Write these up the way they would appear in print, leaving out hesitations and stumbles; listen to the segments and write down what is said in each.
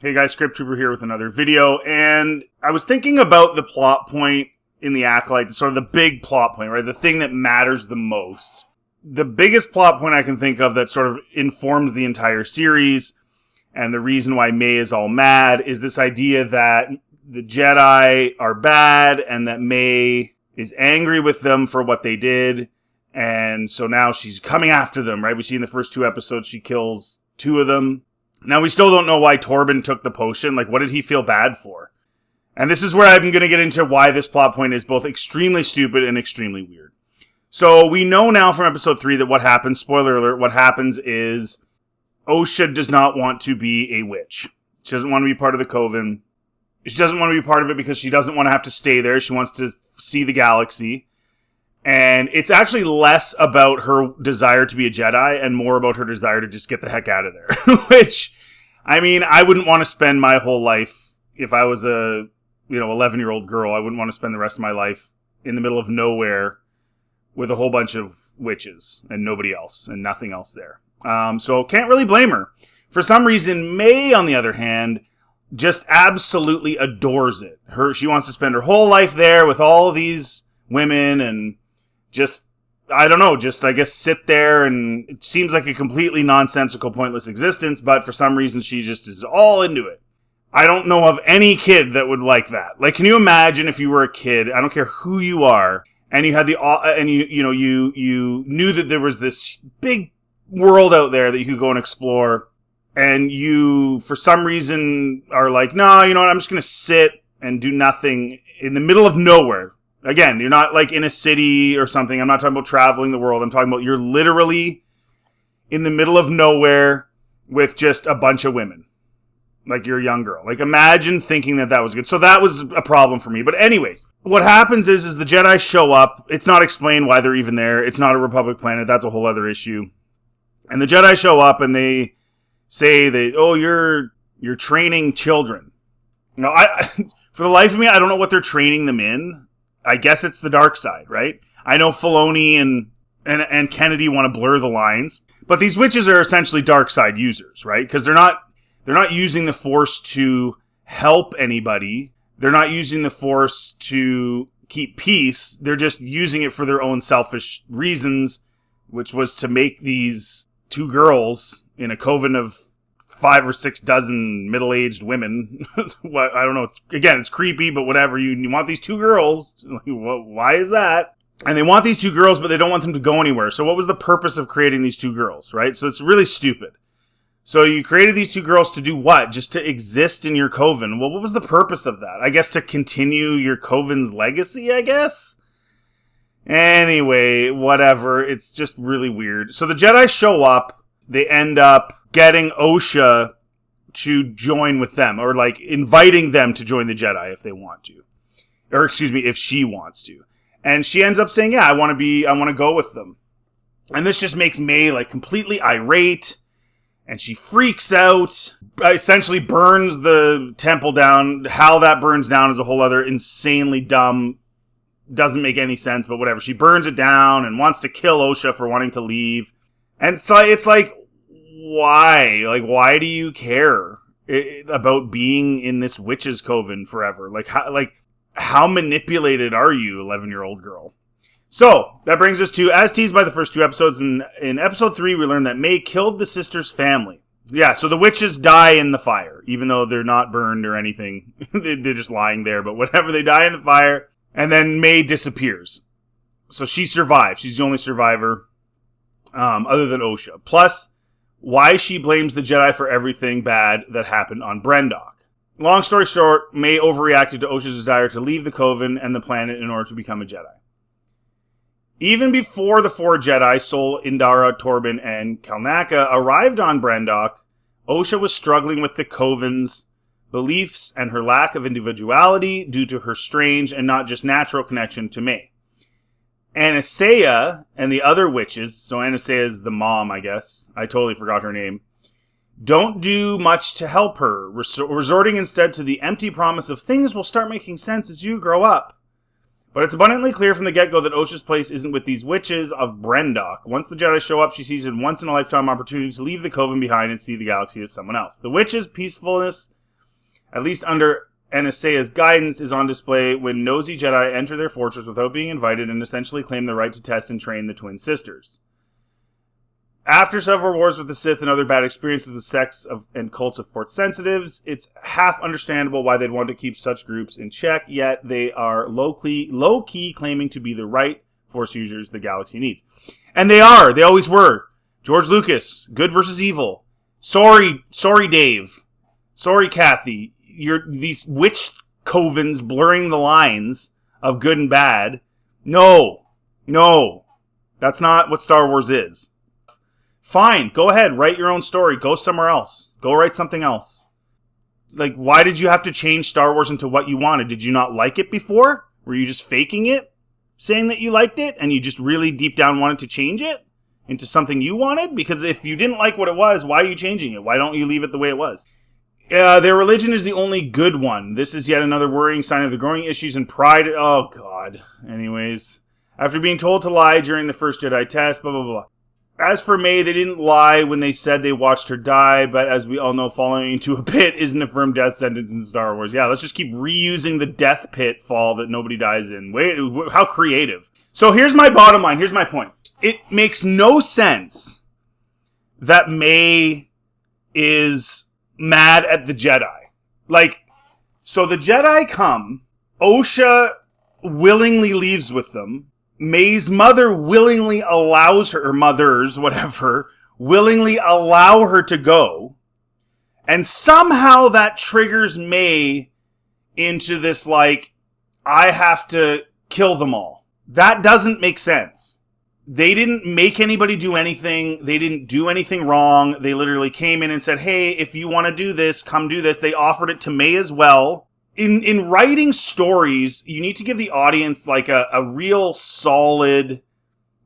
Hey guys, Script Trooper here with another video, and I was thinking about the plot point in the Acolyte, sort of the big plot point, right? The thing that matters the most. The biggest plot point I can think of that sort of informs the entire series, and the reason why May is all mad, is this idea that the Jedi are bad, and that May is angry with them for what they did, and so now she's coming after them, right? We see in the first two episodes she kills two of them. Now, we still don't know why Torben took the potion. Like, what did he feel bad for? And this is where I'm going to get into why this plot point is both extremely stupid and extremely weird. So, we know now from episode 3 that what happens, spoiler alert, what happens is Osha does not want to be a witch. She doesn't want to be part of the Coven. She doesn't want to be part of it because she doesn't want to have to stay there. She wants to see the galaxy. And it's actually less about her desire to be a Jedi and more about her desire to just get the heck out of there. Which, I mean, I wouldn't want to spend my whole life, if I was a, 11-year-old girl, I wouldn't want to spend the rest of my life in the middle of nowhere with a whole bunch of witches and nobody else and nothing else there. So can't really blame her. For some reason, May, on the other hand, just absolutely adores it. She wants to spend her whole life there with all of these women and just, I don't know, I guess sit there, and it seems like a completely nonsensical, pointless existence, but for some reason she just is all into it. I don't know of any kid that would like that. Like, can you imagine if you were a kid, I don't care who you are, and you had you knew that there was this big world out there that you could go and explore, and you, for some reason, are like, no, you know what, I'm just gonna sit and do nothing in the middle of nowhere. Again, you're not like in a city or something. I'm not talking about traveling the world. I'm talking about you're literally in the middle of nowhere with just a bunch of women. Like, you're a young girl. Like, imagine thinking that was good. So that was a problem for me. But anyways, what happens is the Jedi show up. It's not explained why they're even there. It's not a Republic planet. That's a whole other issue. And the Jedi show up and they say that, oh, you're training children. Now, for the life of me, I don't know what they're training them in. I guess it's the dark side, right? I know Filoni and Kennedy want to blur the lines, but these witches are essentially dark side users, right? Because they're not using the Force to help anybody. They're not using the Force to keep peace. They're just using it for their own selfish reasons, which was to make these two girls in a coven of 5 or 6 dozen middle-aged women. I don't know. Again, it's creepy, but whatever. You want these two girls. Why is that? And they want these two girls, but they don't want them to go anywhere. So what was the purpose of creating these two girls, right? So it's really stupid. So you created these two girls to do what? Just to exist in your coven. Well, what was the purpose of that? I guess to continue your coven's legacy, I guess? Anyway, whatever. It's just really weird. So the Jedi show up. They end up getting Osha to join with them, or like inviting them to join the Jedi if they want to. Or excuse me, if she wants to. And she ends up saying, yeah, I want to go with them. And this just makes May like completely irate, and she freaks out, essentially burns the temple down. How that burns down is a whole other insanely dumb, doesn't make any sense, but whatever. She burns it down and wants to kill Osha for wanting to leave. And so it's like, why? Like, why do you care about being in this witch's coven forever? How manipulated are you, 11-year-old girl? So, that brings us to, as teased by the first 2 episodes, in episode 3, we learn that May killed the sister's family. Yeah, so the witches die in the fire, even though they're not burned or anything. They're just lying there, but whatever, they die in the fire, and then May disappears. So she survives. She's the only survivor. Other than Osha. Plus, why she blames the Jedi for everything bad that happened on Brendok. Long story short, May overreacted to Osha's desire to leave the Coven and the planet in order to become a Jedi. Even before the 4 Jedi, Sol, Indara, Torben, and Kalnaka, arrived on Brendok, Osha was struggling with the Coven's beliefs and her lack of individuality due to her strange and not just natural connection to May. Anastasia and the other witches, so Anastasia is the mom, I guess, I totally forgot her name, don't do much to help her, resorting instead to the empty promise of things will start making sense as you grow up. But it's abundantly clear from the get-go that Osha's place isn't with these witches of Brendok. Once the Jedi show up, she sees a once-in-a-lifetime opportunity to leave the Coven behind and see the galaxy as someone else. The witches' peacefulness at least under Anastaea's guidance, is on display when nosy Jedi enter their fortress without being invited and essentially claim the right to test and train the twin sisters. After several wars with the Sith and other bad experiences with the sects and cults of Force sensitives, it's half understandable why they'd want to keep such groups in check, yet they are low-key claiming to be the right Force users the galaxy needs. And they are. They always were. George Lucas, good versus evil. Sorry, Dave. Sorry, Kathy. These witch covens blurring the lines of good and bad. No. That's not what Star Wars is. Fine, go ahead, write your own story. Go somewhere else. Go write something else. Like, why did you have to change Star Wars into what you wanted? Did you not like it before? Were you just faking it? Saying that you liked it, and you just really deep down wanted to change it into something you wanted? Because if you didn't like what it was, why are you changing it? Why don't you leave it the way it was? Their religion is the only good one. This is yet another worrying sign of the growing issues and pride. Oh, God. Anyways. After being told to lie during the first Jedi test, blah, blah, blah. As for May, they didn't lie when they said they watched her die, but as we all know, falling into a pit isn't a firm death sentence in Star Wars. Yeah, let's just keep reusing the death pit fall that nobody dies in. Wait, how creative. So here's my bottom line. Here's my point. It makes no sense that May is mad at the Jedi. Like, so the Jedi come, Osha willingly leaves with them, May's mother willingly allows her, or mothers, whatever, willingly allow her to go. And somehow that triggers May into this, like, I have to kill them all. That doesn't make sense. They didn't make anybody do anything. They didn't do anything wrong. They literally came in and said, hey, if you want to do this, come do this. They offered it to May as well. In writing stories, you need to give the audience like a real solid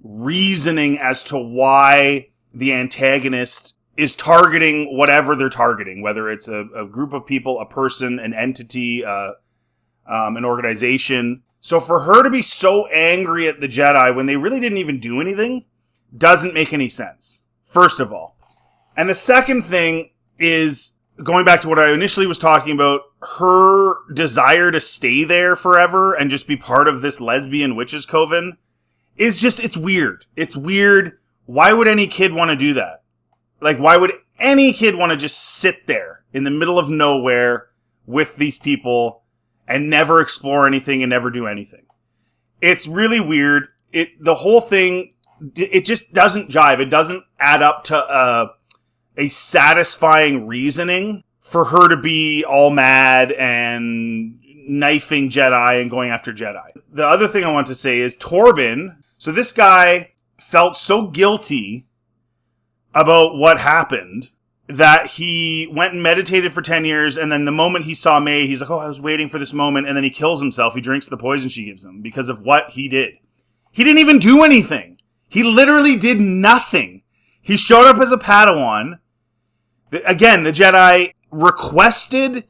reasoning as to why the antagonist is targeting whatever they're targeting, whether it's a group of people, a person, an entity, an organization. So for her to be so angry at the Jedi when they really didn't even do anything doesn't make any sense, first of all. And the second thing is, going back to what I initially was talking about, her desire to stay there forever and just be part of this lesbian witches coven is just, it's weird. It's weird. Why would any kid want to do that? Like, why would any kid want to just sit there in the middle of nowhere with these people and never explore anything and never do anything? It's really weird. The whole thing, it just doesn't jive. It doesn't add up to a satisfying reasoning for her to be all mad and knifing Jedi and going after Jedi. The other thing I want to say is Torben. So this guy felt so guilty about what happened that he went and meditated for 10 years, and then the moment he saw May, he's like, oh, I was waiting for this moment, and then he kills himself. He drinks the poison she gives him because of what he did. He didn't even do anything. He literally did nothing. He showed up as a Padawan. Again, the Jedi requested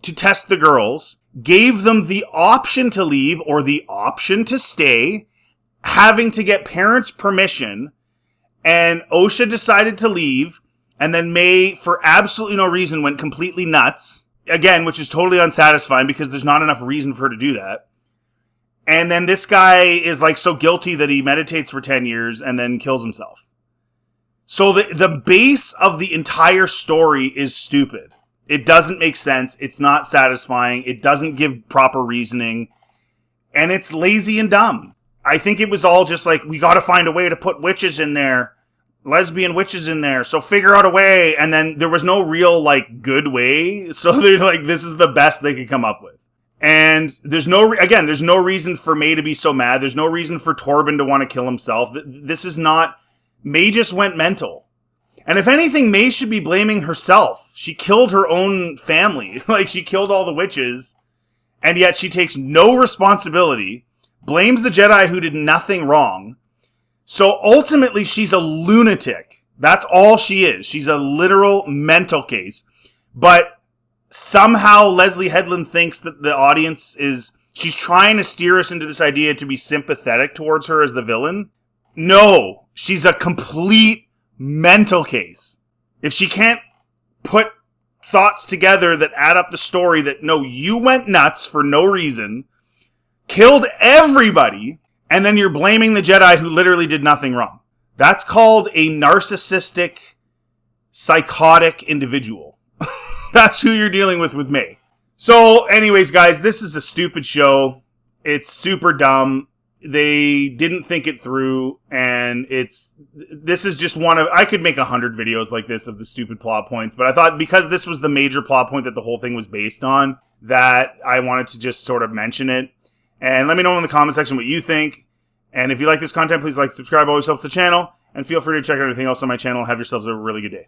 to test the girls, gave them the option to leave or the option to stay, having to get parents' permission, and Osha decided to leave, and then May, for absolutely no reason, went completely nuts, again, which is totally unsatisfying because there's not enough reason for her to do that. And then this guy is like so guilty that he meditates for 10 years and then kills himself. So the base of the entire story is stupid. It doesn't make sense. It's not satisfying. It doesn't give proper reasoning. And it's lazy and dumb. I think it was all just like, we got to find a way to put witches in there. Lesbian witches in there. So figure out a way. And then there was no real, like, good way. So they're like, this is the best they could come up with. And there's no reason for May to be so mad. There's no reason for Torben to want to kill himself. This is not... May just went mental. And if anything, May should be blaming herself. She killed her own family. Like, she killed all the witches. And yet she takes no responsibility. Blames the Jedi who did nothing wrong. So ultimately, she's a lunatic. That's all she is. She's a literal mental case. But somehow Leslie Headland thinks that the audience is... She's trying to steer us into this idea to be sympathetic towards her as the villain. No. She's a complete mental case. If she can't put thoughts together that add up the story that, no, you went nuts for no reason, killed everybody, and then you're blaming the Jedi who literally did nothing wrong. That's called a narcissistic, psychotic individual. That's who you're dealing with May. So, anyways, guys, this is a stupid show. It's super dumb. They didn't think it through, and this is just one of, I could make 100 videos like this of the stupid plot points, but I thought because this was the major plot point that the whole thing was based on, that I wanted to just sort of mention it. And let me know in the comment section what you think. And if you like this content, please like, subscribe, always helps the channel, and feel free to check out everything else on my channel. Have yourselves a really good day.